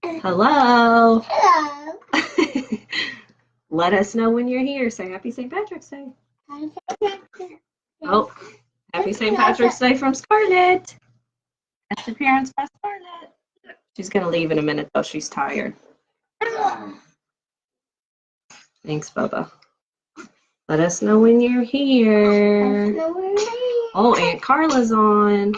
Hello. Hello. Let us know when you're here. Say Happy St. Patrick's Day. Oh, Happy St. Patrick's Day from Scarlett. Guest appearance by Scarlett. She's going to leave in a minute, though. She's tired. Thanks, Bubba. Let us know when you're here. Oh, Aunt Carla's on.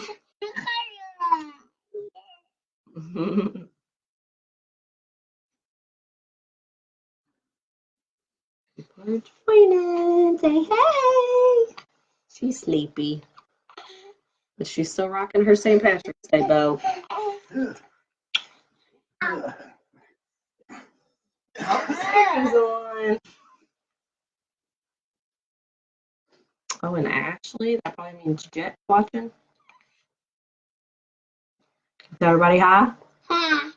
People are joining. Say hey. She's sleepy. But she's still rocking her St. Patrick's Day bow. Sarah's on. Oh, and Ashley, that probably means Jet watching. Is everybody hi? Hi.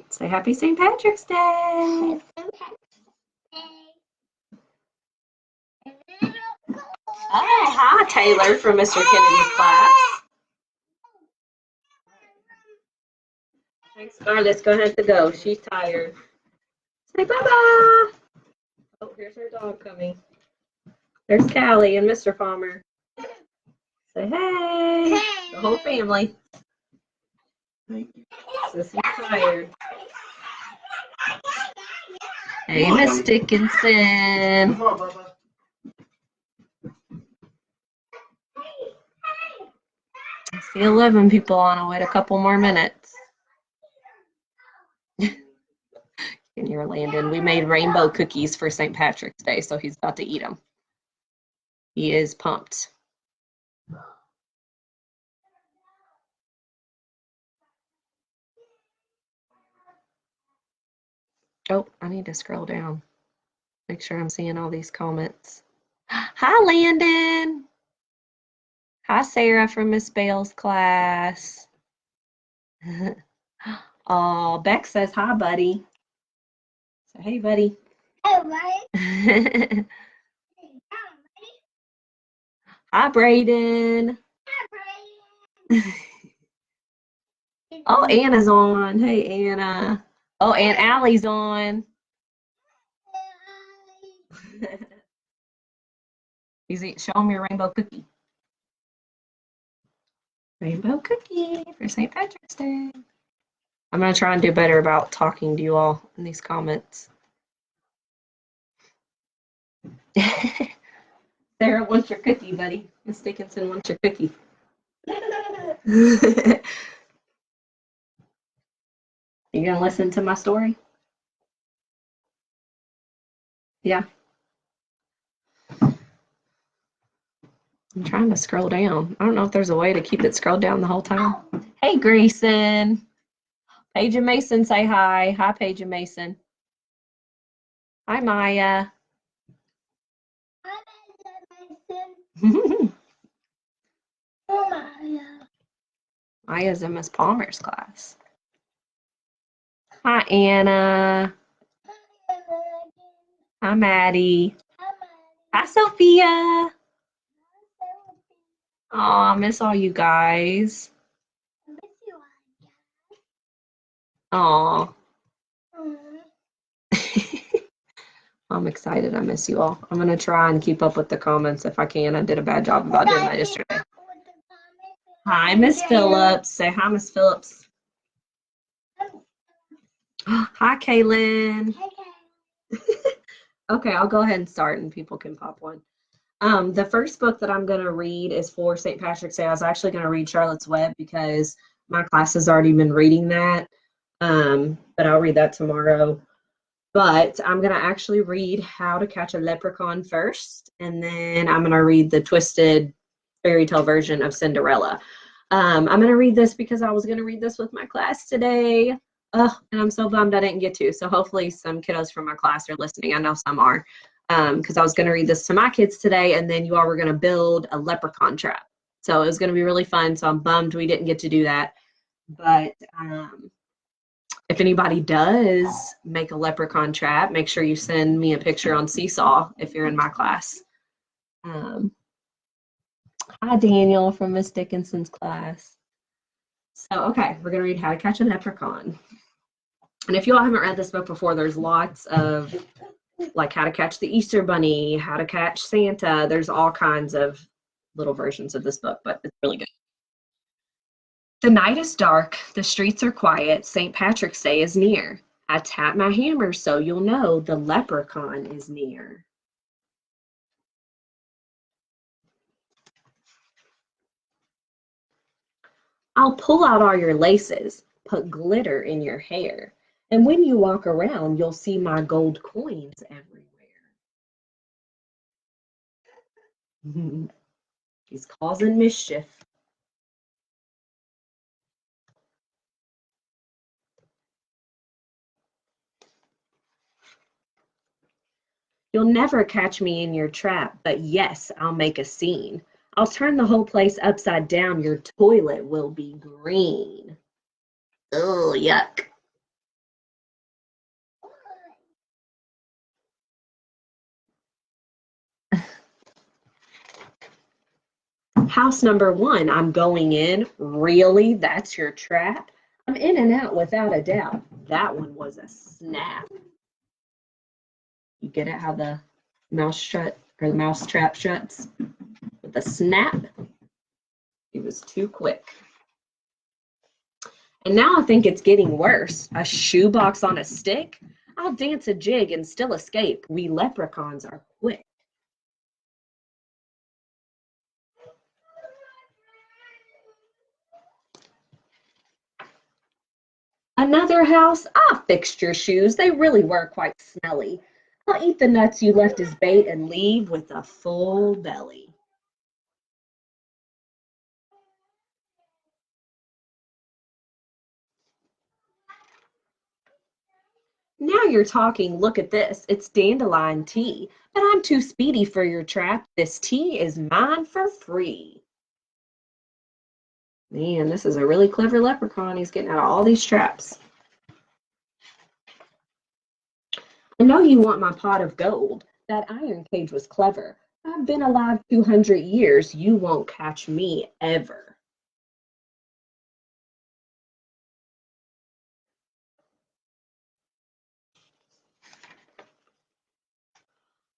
Say Happy St. Patrick's Day. Hi, Taylor from Mr. Kennedy's class. Thanks, Scarlett's gonna have to go. She's tired. Say bye-bye. Oh, here's her dog coming. There's Callie and Mr. Palmer. Say hey. The whole family. Sissy's tired. Hey, Miss Dickinson. I see 11 people on. I'll wait a couple more minutes. And you're Landon. We made rainbow cookies for St. Patrick's Day, so he's about to eat them. He is pumped. Oh, I need to scroll down. Make sure I'm seeing all these comments. Hi, Landon. Hi, Sarah from Miss Bale's class. Oh, Beck says hi, buddy. So, hey, buddy. Hey, buddy. Hi, Brayden. Oh, Anna's on. Hey, Anna. Oh, Aunt Allie's on. Show them your rainbow cookie. Rainbow cookie for St. Patrick's Day. I'm going to try and do better about talking to you all in these comments. Sarah wants your cookie, buddy. Miss Dickinson wants your cookie. You going to listen to my story? Yeah. I'm trying to scroll down. I don't know if there's a way to keep it scrolled down the whole time. Hey, Grayson. Paige and Mason say hi. Hi, Paige and Mason. Hi, Maya. Maya's in Miss Palmer's class. Hi, Anna. Hi, Maddie. Hi, Sophia. Oh, I miss all you guys. Oh. I'm excited. I miss you all. I'm going to try and keep up with the comments if I can. I did a bad job about doing that yesterday. Hi, Miss Phillips. Say hi, Miss Phillips. Hi, Kaylin. Okay, I'll go ahead and start and people can pop one. The first book that I'm going to read is for St. Patrick's Day. I was actually going to read Charlotte's Web because my class has already been reading that, but I'll read that tomorrow. But I'm going to actually read How to Catch a Leprechaun first, and then I'm going to read the twisted fairy tale version of Cinderella. I'm going to read this because I was going to read this with my class today. And I'm so bummed I didn't get to. So hopefully some kiddos from my class are listening. I know some are. Because I was going to read this to my kids today, and then you all were going to build a leprechaun trap. So it was going to be really fun. So I'm bummed we didn't get to do that. But if anybody does make a leprechaun trap, make sure you send me a picture on Seesaw if you're in my class. Hi, Daniel from Miss Dickinson's class. So, okay, we're going to read How to Catch a Leprechaun. And if y'all haven't read this book before, there's lots of like how to catch the Easter Bunny, how to catch Santa. There's all kinds of little versions of this book, but it's really good. The night is dark, the streets are quiet, St. Patrick's Day is near. I tap my hammer so you'll know the leprechaun is near. I'll pull out all your laces, put glitter in your hair, and when you walk around, you'll see my gold coins everywhere. He's causing mischief. You'll never catch me in your trap, but yes, I'll make a scene. I'll turn the whole place upside down. Your toilet will be green. Oh, yuck. House number 1, I'm going in. Really? That's your trap? I'm in and out without a doubt. That one was a snap. You get it how the mouse shut or the mouse trap shuts? With a snap. He was too quick. And now I think it's getting worse. A shoebox on a stick? I'll dance a jig and still escape. We leprechauns are quick. Another house? Ah, fixed your shoes. They really were quite smelly. I'll eat the nuts you left as bait and leave with a full belly. Now you're talking. Look at this. It's dandelion tea. But I'm too speedy for your trap. This tea is mine for free. Man, this is a really clever leprechaun. He's getting out of all these traps. I know you want my pot of gold. That iron cage was clever. I've been alive 200 years. You won't catch me ever.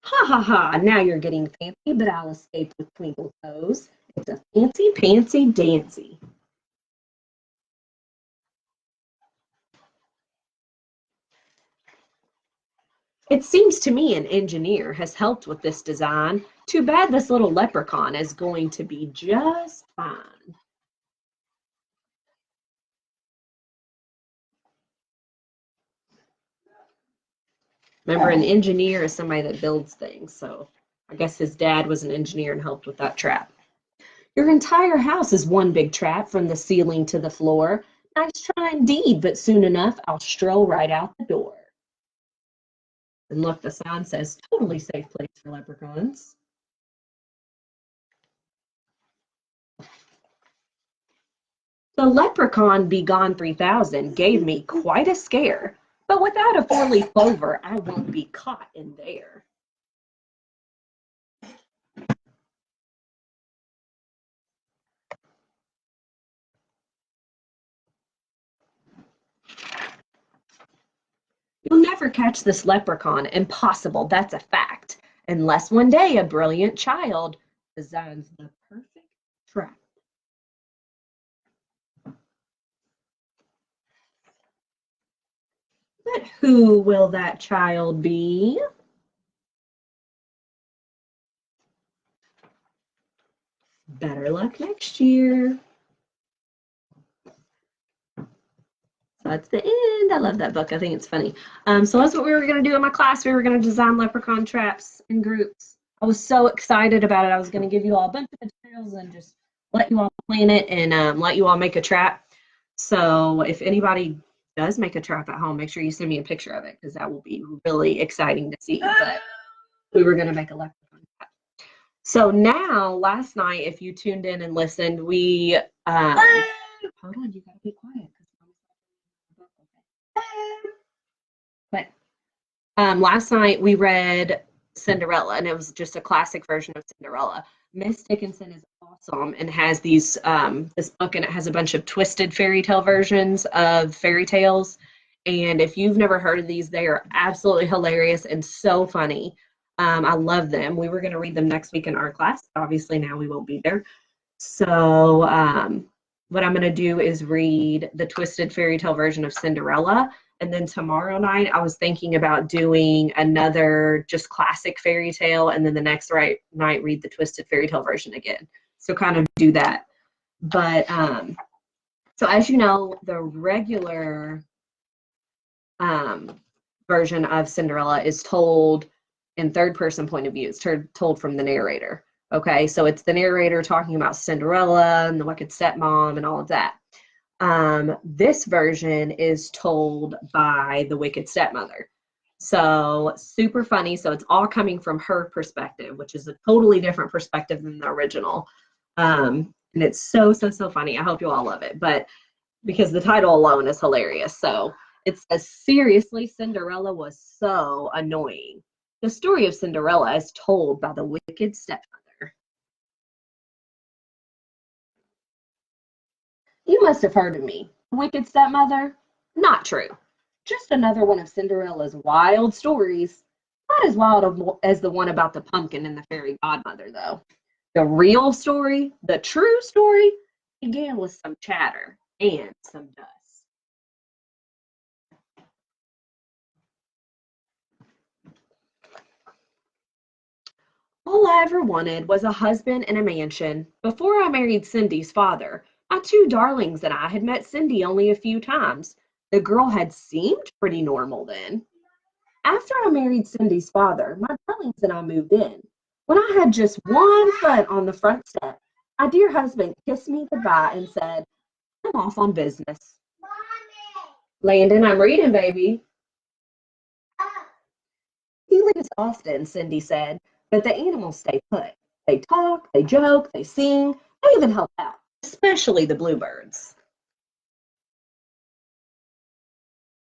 Ha ha ha, now you're getting fancy, but I'll escape with twinkle toes. It's a fancy pantsy dancy. It seems to me an engineer has helped with this design. Too bad this little leprechaun is going to be just fine. Remember, an engineer is somebody that builds things, so I guess his dad was an engineer and helped with that trap. Your entire house is one big trap from the ceiling to the floor. Nice try indeed, but soon enough I'll stroll right out the door. And look, the sign says totally safe place for leprechauns. The leprechaun be gone 3000 gave me quite a scare, but without a four-leaf clover I won't be caught in there. You'll never catch this leprechaun. Impossible, that's a fact. Unless one day a brilliant child designs the perfect trap. But who will that child be? Better luck next year. That's the end. I love that book. I think it's funny. So that's what we were going to do in my class. We were going to design leprechaun traps in groups. I was so excited about it. I was going to give you all a bunch of materials and just let you all plan it and let you all make a trap. So if anybody does make a trap at home, make sure you send me a picture of it because that will be really exciting to see. But we were going to make a leprechaun trap. So now, last night, if you tuned in and listened, we hold on, you got to be quiet. But last night we read Cinderella, and it was just a classic version of Cinderella. Miss Dickinson is awesome and has these this book, and it has a bunch of twisted fairy tale versions of fairy tales. And if you've never heard of these, they are absolutely hilarious and so funny. I love them. We were going to read them next week in our class. Obviously, now we won't be there. So, what I'm going to do is read the twisted fairy tale version of Cinderella. And then tomorrow night, I was thinking about doing another just classic fairy tale. And then the next night, read the twisted fairy tale version again. So, kind of do that. But, so as you know, the regular version of Cinderella is told in third person point of view. It's told from the narrator. Okay, so it's the narrator talking about Cinderella and the wicked stepmom and all of that. This version is told by the wicked stepmother. So super funny. So it's all coming from her perspective, which is a totally different perspective than the original. And it's so funny. I hope you all love it. But because the title alone is hilarious. So it says, seriously, Cinderella was so annoying. The story of Cinderella is told by the wicked stepmother. You must have heard of me. Wicked stepmother? Not true. Just another one of Cinderella's wild stories. Not as wild as the one about the pumpkin and the fairy godmother, though. The real story, the true story, began with some chatter and some dust. All I ever wanted was a husband and a mansion. Before I married Cindy's father, my two darlings and I had met Cindy only a few times. The girl had seemed pretty normal then. After I married Cindy's father, my darlings and I moved in. When I had just one foot on the front step, my dear husband kissed me goodbye and said, I'm off on business. Landon, I'm reading, baby. He leaves often, Cindy said, but the animals stay put. They talk, they joke, they sing, they even help out, especially the bluebirds.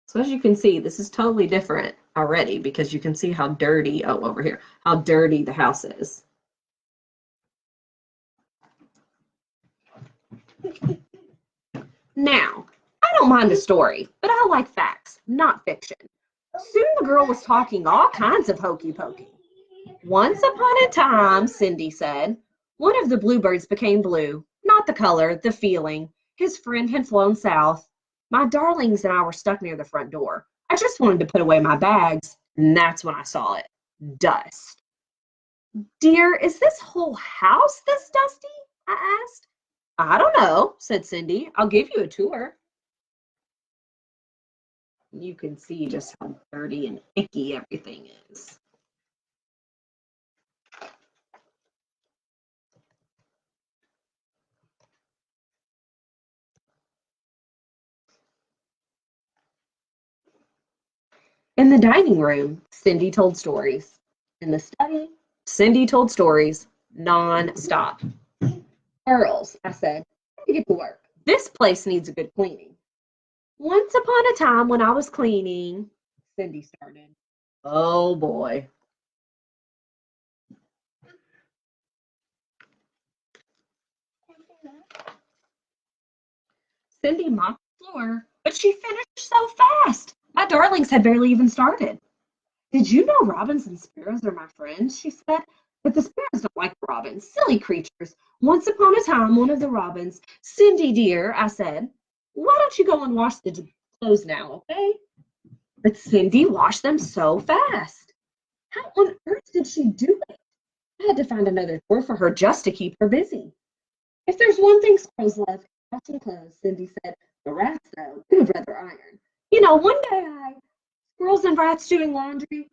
So as you can see, this is totally different already because you can see how dirty, over here, how dirty the house is. Now, I don't mind a story, but I like facts, not fiction. Soon the girl was talking all kinds of hokey pokey. Once upon a time, Cindy said, one of the bluebirds became blue. Not the color, the feeling. His friend had flown south. My darlings and I were stuck near the front door. I just wanted to put away my bags, and that's when I saw it. Dust. Dear, is this whole house this dusty? I asked. I don't know, said Cindy. I'll give you a tour. You can see just how dirty and icky everything is. In the dining room, Cindy told stories. In the study, Cindy told stories non-stop. Girls, I said, let me get to work. This place needs a good cleaning. Once upon a time when I was cleaning, Cindy started. Oh boy. Cindy mopped the floor, but she finished so fast. My darlings had barely even started. Did you know robins and sparrows are my friends? She said. But the sparrows don't like robins. Silly creatures. Once upon a time, one of the robins, Cindy dear, I said, why don't you go and wash the clothes now, okay? But Cindy washed them so fast. How on earth did she do it? I had to find another chore for her just to keep her busy. If there's one thing sparrows love, washing clothes, Cindy said. The rats, though, they would rather iron. You know, one day squirrels and rats doing laundry,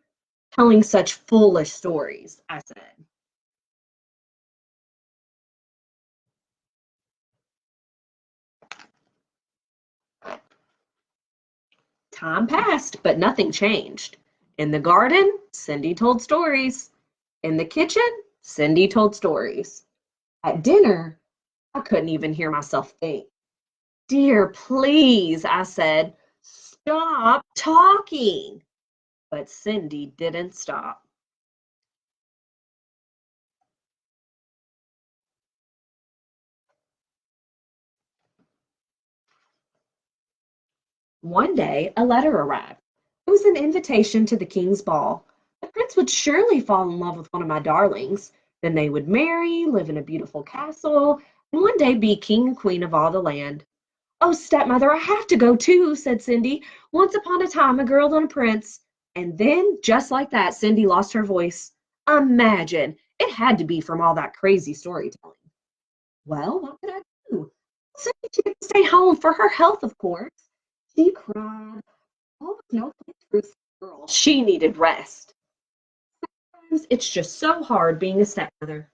telling such foolish stories, I said. Time passed, but nothing changed. In the garden, Cindy told stories. In the kitchen, Cindy told stories. At dinner, I couldn't even hear myself think. Dear, please, I said, stop talking. But Cindy didn't stop. One day, a letter arrived. It was an invitation to the king's ball. The prince would surely fall in love with one of my darlings. Then they would marry, live in a beautiful castle, and one day be king and queen of all the land. Oh, stepmother, I have to go too, said Cindy. Once upon a time, a girl and a prince. And then, just like that, Cindy lost her voice. Imagine. It had to be from all that crazy storytelling. Well, what could I do? Cindy had to stay home for her health, of course. She cried. Oh, no place for this girl. She needed rest. Sometimes it's just so hard being a stepmother.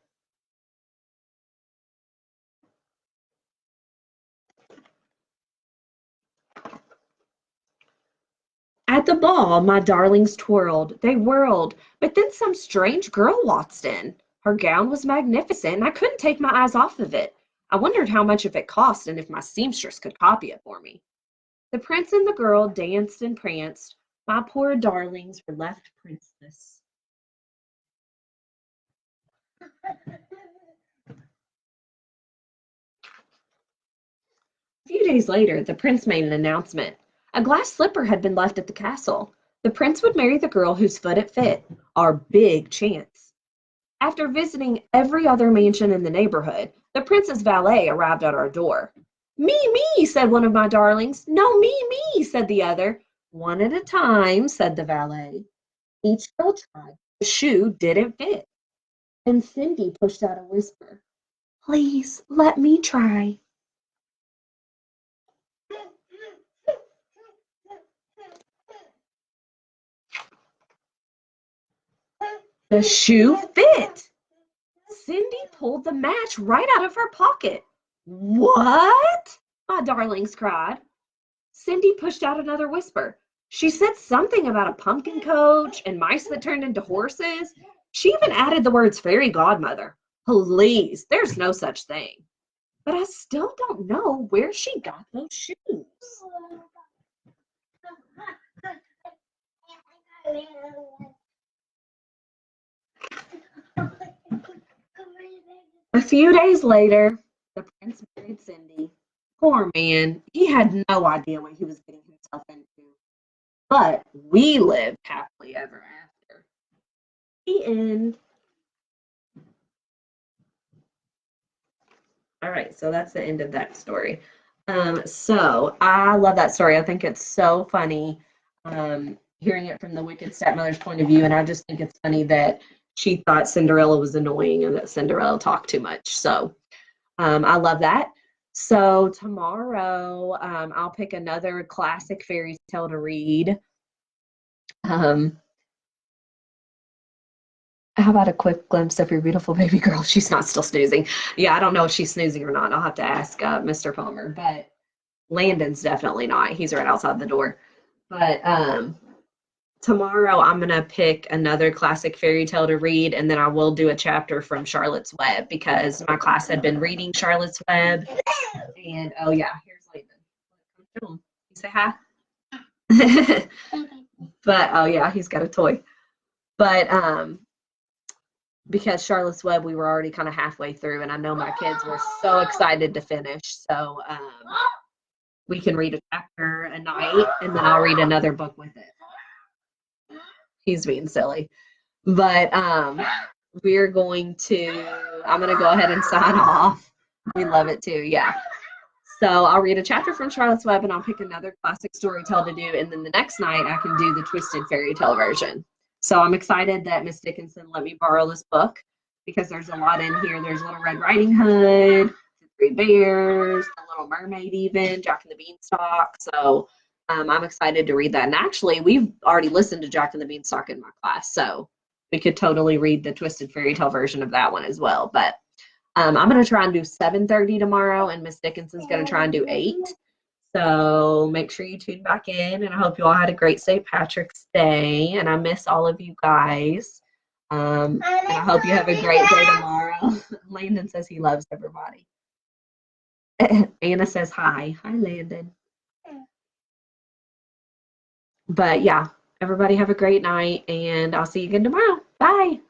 At the ball, my darlings twirled. They whirled, but then some strange girl waltzed in. Her gown was magnificent, and I couldn't take my eyes off of it. I wondered how much of it cost and if my seamstress could copy it for me. The prince and the girl danced and pranced. My poor darlings were left princeless. A few days later, the prince made an announcement. A glass slipper had been left at the castle. The prince would marry the girl whose foot it fit. Our big chance. After visiting every other mansion in the neighborhood, the prince's valet arrived at our door. Me, me, said one of my darlings. No, me, said the other. One at a time, said the valet. Each girl tried. The shoe didn't fit. And Cindy pushed out a whisper. Please, let me try. The shoe fit. Cindy pulled the match right out of her pocket. What? My darlings cried. Cindy pushed out another whisper. She said something about a pumpkin coach and mice that turned into horses. She even added the words fairy godmother. Please, there's no such thing. But I still don't know where she got those shoes. A few days later, the prince married Cindy. Poor man, he had no idea what he was getting himself into. But we lived happily ever after. The end. All right, so that's the end of that story. So I love that story. I think it's so funny hearing it from the wicked stepmother's point of view, and I just think it's funny that she thought Cinderella was annoying and that Cinderella talked too much. So I love that. So tomorrow I'll pick another classic fairy tale to read. How about a quick glimpse of your beautiful baby girl? She's not still snoozing. Yeah, I don't know if she's snoozing or not. I'll have to ask Mr. Palmer, but Landon's definitely not. He's right outside the door. But tomorrow I'm going to pick another classic fairy tale to read, and then I will do a chapter from Charlotte's Web because my class had been reading Charlotte's Web. And, oh, yeah, here's Landon. You say hi? But, oh, yeah, he's got a toy. But, because Charlotte's Web, we were already kind of halfway through, and I know my kids were so excited to finish. So we can read a chapter a night, and then I'll read another book with it. He's being silly. But we're going to, I'm going to go ahead and sign off. We love it too, yeah. So I'll read a chapter from Charlotte's Web, and I'll pick another classic story tale to do, and then the next night I can do the twisted fairy tale version. So I'm excited that Miss Dickinson let me borrow this book because there's a lot in here. There's Little Red Riding Hood, The Three Bears, The Little Mermaid even, Jack and the Beanstalk. So I'm excited to read that. And actually, we've already listened to Jack and the Beanstalk in my class, so we could totally read the twisted fairy tale version of that one as well. But I'm going to try and do 7:30 tomorrow, and Miss Dickinson's going to try and do 8. So make sure you tune back in, and I hope you all had a great St. Patrick's Day, and I miss all of you guys. And I hope you have a great day tomorrow. Landon says he loves everybody. Anna says hi. Hi, Landon. But yeah, everybody have a great night, and I'll see you again tomorrow. Bye.